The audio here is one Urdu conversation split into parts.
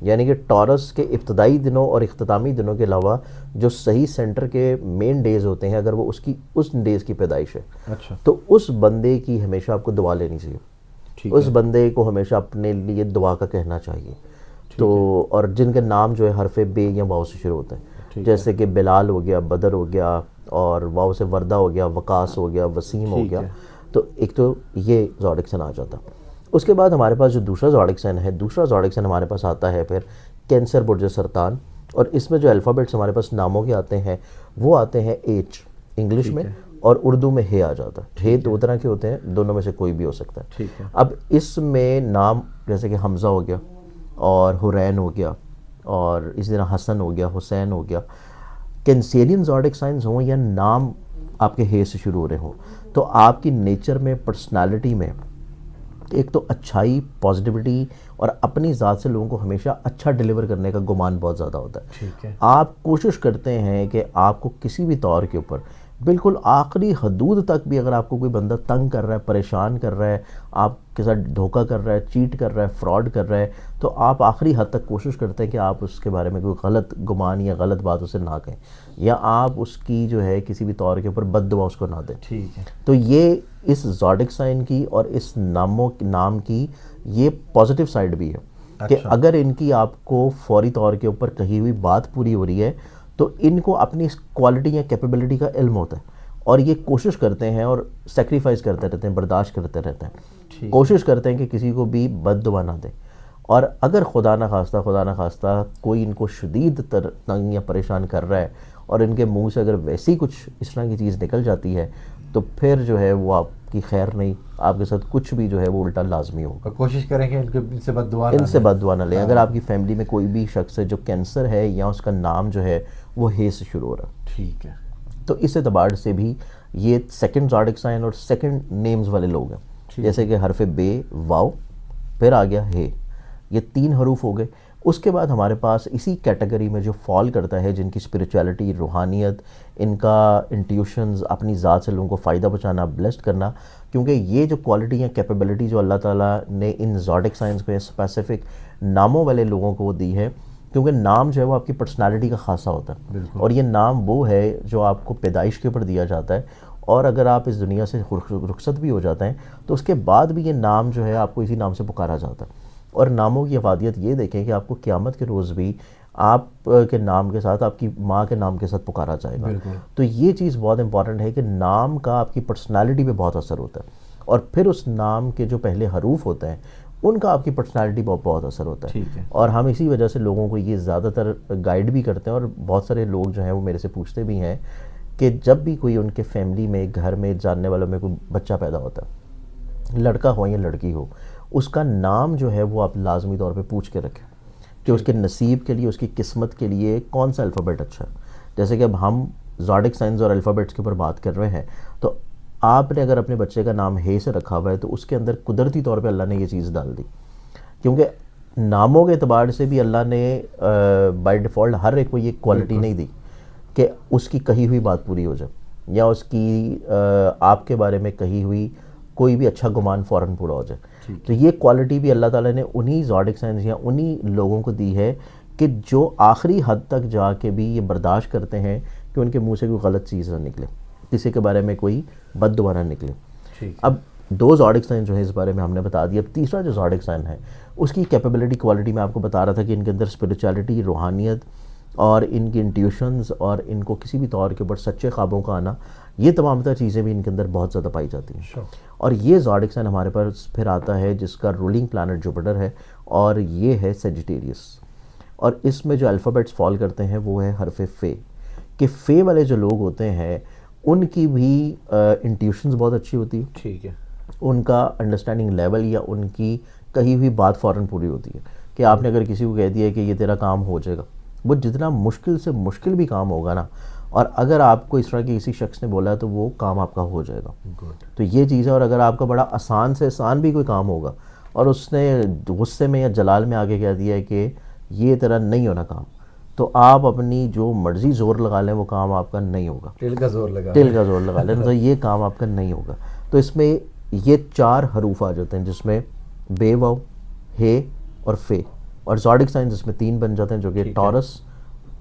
یعنی کہ ٹورس کے ابتدائی دنوں اور اختتامی دنوں کے علاوہ جو صحیح سینٹر کے مین ڈیز ہوتے ہیں، اگر وہ اس ڈیز کی پیدائش ہے، اچھا تو اس بندے کی ہمیشہ آپ کو دعا لینی چاہیے، ٹھیک اس ہے، بندے کو ہمیشہ اپنے لیے دعا کا کہنا چاہیے. تو اور جن کے نام جو ہے حرف بے یا واؤ سے شروع ہوتے ہیں، جیسے کہ بلال ہو گیا، بدر ہو گیا، اور واؤ سے وردہ ہو گیا، وقاص ہو گیا، وسیم ہو گیا. تو ایک تو یہ زوڈک سائن آ جاتا. اس کے بعد ہمارے پاس جو دوسرا زوڈک سائن ہے، دوسرا زوڈک سائن ہمارے پاس آتا ہے پھر کینسر برج سرطان. اور اس میں جو الفابیٹس ہمارے پاس ناموں کے آتے ہیں وہ آتے ہیں ایچ انگلش میں، اور اردو میں ہے آ جاتا ہے. ہے دو طرح کے ہوتے ہیں، دونوں میں سے کوئی بھی ہو سکتا ہے. ٹھیک ہے، اب اس میں نام جیسے کہ حمزہ ہو گیا، اور حرین ہو گیا، اور اسی طرح حسن ہو گیا، حسین ہو گیا. کینسیرین زوڈک سائنز ہوں یا نام آپ کے ہے سے شروع ہو رہے ہوں، تو آپ کی نیچر میں، پرسنالٹی میں ایک تو اچھائی، پازیٹیوٹی، اور اپنی ذات سے لوگوں کو ہمیشہ اچھا ڈیلیور کرنے کا گمان بہت زیادہ ہوتا ہے. ٹھیک ہے، آپ کوشش کرتے ہیں کہ آپ کو کسی بھی طور کے اوپر بالکل آخری حدود تک بھی اگر آپ کو کوئی بندہ تنگ کر رہا ہے، پریشان کر رہا ہے، آپ کے ساتھ دھوکہ کر رہا ہے، چیٹ کر رہا ہے، فراڈ کر رہا ہے، تو آپ آخری حد تک کوشش کرتے ہیں کہ آپ اس کے بارے میں کوئی غلط گمان یا غلط بات اسے نہ کہیں، یا آپ اس کی جو ہے کسی بھی طور کے اوپر بد دعا اس کو نہ دیں. ٹھیک ہے، تو یہ اس زوڈک سائن کی اور اس نام کی یہ پازیٹیو سائڈ بھی ہے کہ اگر ان کی آپ کو فوری طور کے اوپر کہی ہوئی بات پوری ہو رہی ہے تو ان کو اپنی اس کوالٹی یا کیپیبلٹی کا علم ہوتا ہے، اور یہ کوشش کرتے ہیں اور سیکریفائز کرتے رہتے ہیں، برداشت کرتے رہتے ہیں، کوشش کرتے ہیں کہ کسی کو بھی بد دعا نہ دیں. اور اگر خدا نہ خواستہ کوئی ان کو شدید تنگ یا پریشان کر رہا ہے اور ان کے منہ سے اگر ویسی کچھ اس طرح کی چیز نکل جاتی ہے تو پھر جو ہے وہ آپ کی خیر نہیں، آپ کے ساتھ کچھ بھی جو ہے وہ الٹا لازمی ہوگا. کوشش کریں کہ ان سے بد دعا ان سے بد دعا نہ لیں. اگر آپ کی فیملی میں کوئی بھی شخص ہے جو کینسر ہے یا اس کا نام جو ہے وہ ہے سے شروع ہو رہا ہے، ٹھیک ہے، تو اس اعتبار سے بھی یہ سیکنڈ زوڈک سائن اور سیکنڈ نیمز والے لوگ ہیں. جیسے کہ حرف بے، واو، پھر آ گیا ہے، یہ 3 حروف ہو گئے. اس کے بعد ہمارے پاس اسی کیٹیگری میں جو فال کرتا ہے، جن کی اسپریچولیٹی، روحانیت، ان کا انٹیوشنز، اپنی ذات سے لوگوں کو فائدہ پہنچانا، بلیسڈ کرنا. کیونکہ یہ جو کوالٹی یا کیپیبلٹی جو اللہ تعالیٰ نے ان زوڈک سائنس کو یا اسپیسیفک ناموں والے لوگوں کو دی ہے، کیونکہ نام جو ہے وہ آپ کی پرسنالٹی کا خاصہ ہوتا ہے، اور یہ نام وہ ہے جو آپ کو پیدائش کے اوپر دیا جاتا ہے، اور اگر آپ اس دنیا سے رخصت بھی ہو جاتے ہیں تو اس کے بعد بھی یہ نام جو ہے آپ کو اسی نام سے پکارا جاتا ہے. اور ناموں کی افادیت یہ دیکھیں کہ آپ کو قیامت کے روز بھی آپ کے نام کے ساتھ آپ کی ماں کے نام کے ساتھ پکارا جائے گا. تو یہ چیز بہت امپورٹنٹ ہے کہ نام کا آپ کی پرسنالٹی پہ بہت اثر ہوتا ہے، اور پھر اس نام کے جو پہلے حروف ہوتے ہیں ان کا آپ کی پرسنالٹی پر بہت اثر ہوتا ہے. اور ہم اسی وجہ سے لوگوں کو یہ زیادہ تر گائیڈ بھی کرتے ہیں، اور بہت سارے لوگ جو ہیں وہ میرے سے پوچھتے بھی ہیں کہ جب بھی کوئی ان کے فیملی میں، گھر میں، جاننے والوں میں کوئی بچہ پیدا ہوتا ہے، لڑکا ہو یا لڑکی ہو، اس کا نام جو ہے وہ آپ لازمی طور پہ پوچھ کے رکھیں کہ اس کے نصیب کے لیے، اس کی قسمت کے لیے کون سا الفابیٹ اچھا ہے. جیسے کہ اب ہم زوڈک سائنز اور الفابیٹس کے اوپر بات کر رہے ہیں، تو آپ نے اگر اپنے بچے کا نام ہے سے رکھا ہوا ہے تو اس کے اندر قدرتی طور پہ اللہ نے یہ چیز ڈال دی، کیونکہ ناموں کے اعتبار سے بھی اللہ نے بائی ڈیفالٹ ہر ایک کو یہ کوالٹی نہیں دی کہ اس کی کہی ہوئی بات پوری ہو جائے، یا اس کی آپ کے بارے میں کہی ہوئی کوئی بھی اچھا گمان فوراً پورا ہو جائے. تو یہ کوالٹی بھی اللہ تعالیٰ نے انہی زوڈک سائنس یا انہی لوگوں کو دی ہے کہ جو آخری حد تک جا کے بھی یہ برداشت کرتے ہیں کہ ان کے منہ سے کوئی غلط چیز نہ نکلے، کسی کے بارے میں کوئی بد دعا نہ نکلے. اب 2 زوڈک سائن جو ہے اس بارے میں ہم نے بتا دیا. اب تیسرا جو زوڈک سائن ہے اس کی کیپیبلٹی، کوالٹی میں آپ کو بتا رہا تھا کہ ان کے اندر اسپریچولیٹی، روحانیت، اور ان کی انٹیوشنز، اور ان کو کسی بھی طور کے اوپر سچے خوابوں کا آنا، یہ تمام تر چیزیں بھی ان کے اندر بہت زیادہ پائی جاتی ہیں. اور یہ زوڈک سائن ہمارے پاس پھر آتا ہے جس کا رولنگ پلانٹ جوپیٹر ہے، اور یہ ہے سیجیٹیریس. اور اس میں جو الفابیٹس فال کرتے ہیں وہ ہے حرف فے. کہ فے والے جو لوگ ہوتے ہیں ان کی بھی انٹیوشنز بہت اچھی ہوتی ہے، ٹھیک ہے، ان کا انڈرسٹینڈنگ لیول یا ان کی کہی ہوئی بات فوراً پوری ہوتی ہے. کہ آپ نے اگر کسی کو کہہ دیا کہ یہ تیرا کام ہو جائے گا، وہ جتنا مشکل سے مشکل بھی کام ہوگا نا، اور اگر آپ کو اس طرح کی کسی شخص نے بولا ہے تو وہ کام آپ کا ہو جائے گا. تو یہ چیز ہے. اور اگر آپ کا بڑا آسان سے آسان بھی کوئی کام ہوگا اور اس نے غصے میں یا جلال میں آگے کہہ دیا ہے کہ یہ تیرا نہیں ہونا کام، تو آپ اپنی جو مرضی زور لگا لیں وہ کام آپ کا نہیں ہوگا. ٹل کا زور لگا لیں تو یہ کام آپ کا نہیں ہوگا. تو اس میں یہ 4 حروف آ جاتے ہیں جس میں بے، واو، ہے اور فے اور زوڈک سائنس اس میں 3 بن جاتے ہیں جو کہ ٹورس،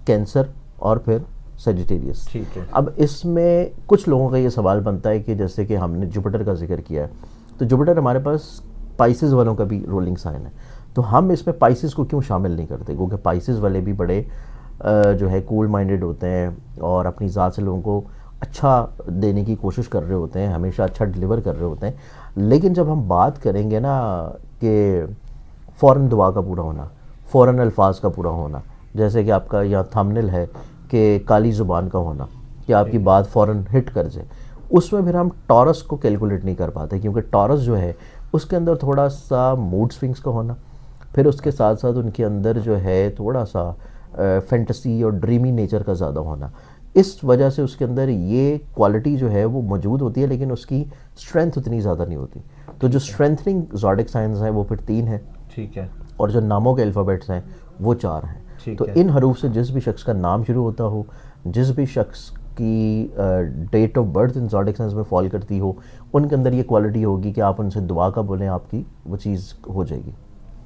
کینسر اور پھر سیجیٹیریس. ٹھیک ہے. اب اس میں کچھ لوگوں کا یہ سوال بنتا ہے کہ جیسے کہ ہم نے جوپیٹر کا ذکر کیا ہے، تو جوپیٹر ہمارے پاس پائسز والوں کا بھی رولنگ سائن ہے، تو ہم اس میں پائسز کو کیوں شامل نہیں کرتے؟ کیونکہ پائسز والے بھی بڑے جو ہے کول مائنڈیڈ ہوتے ہیں اور اپنی ذات سے لوگوں کو اچھا دینے کی کوشش کر رہے ہوتے ہیں، ہمیشہ اچھا ڈلیور کر رہے ہوتے ہیں. لیکن جب ہم بات کریں گے نا کہ فوراً دعا کا پورا ہونا، فوراً الفاظ کا پورا ہونا، جیسے کہ آپ کا یہاں تھمبنیل ہے کہ کالی زبان کا ہونا، کہ آپ کی بات فوراً ہٹ کر جائے، اس میں پھر ہم ٹورس کو کیلکولیٹ نہیں کر پاتے، کیونکہ ٹورس جو ہے اس کے اندر تھوڑا سا موڈ سوئنگس کا ہونا، پھر اس کے ساتھ ساتھ ان کے اندر جو ہے تھوڑا سا فینٹسی اور ڈریمی نیچر کا زیادہ ہونا. اس وجہ سے اس کے اندر یہ کوالٹی جو ہے وہ موجود ہوتی ہے، لیکن اس کی اسٹرینتھ اتنی زیادہ نہیں ہوتی. تو جو اسٹرینتھنگ زوڈک سائنس ہیں وہ پھر 3 ہیں. ٹھیک ہے. اور جو ناموں کے الفابیٹس ہیں وہ 4 ہیں. تو ان حروف سے جس بھی شخص کا نام شروع ہوتا ہو، جس بھی شخص کی date of birth in zodiac signs میں فال کرتی ہو، ان کے اندر یہ کوالٹی ہوگی کہ آپ ان سے دعا کا بولیں، آپ کی وہ چیز ہو جائے گی.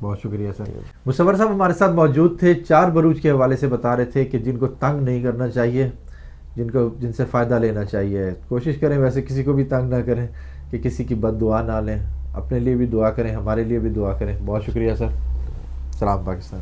بہت شکریہ سر. مصور صاحب ہمارے ساتھ موجود تھے، 4 بروج کے حوالے سے بتا رہے تھے کہ جن کو تنگ نہیں کرنا چاہیے، جن سے فائدہ لینا چاہیے. کوشش کریں ویسے کسی کو بھی تنگ نہ کریں، کہ کسی کی بد دعا نہ لیں، اپنے لیے بھی دعا کریں، ہمارے لیے بھی دعا کریں. بہت شکریہ سر. سلام پاکستان.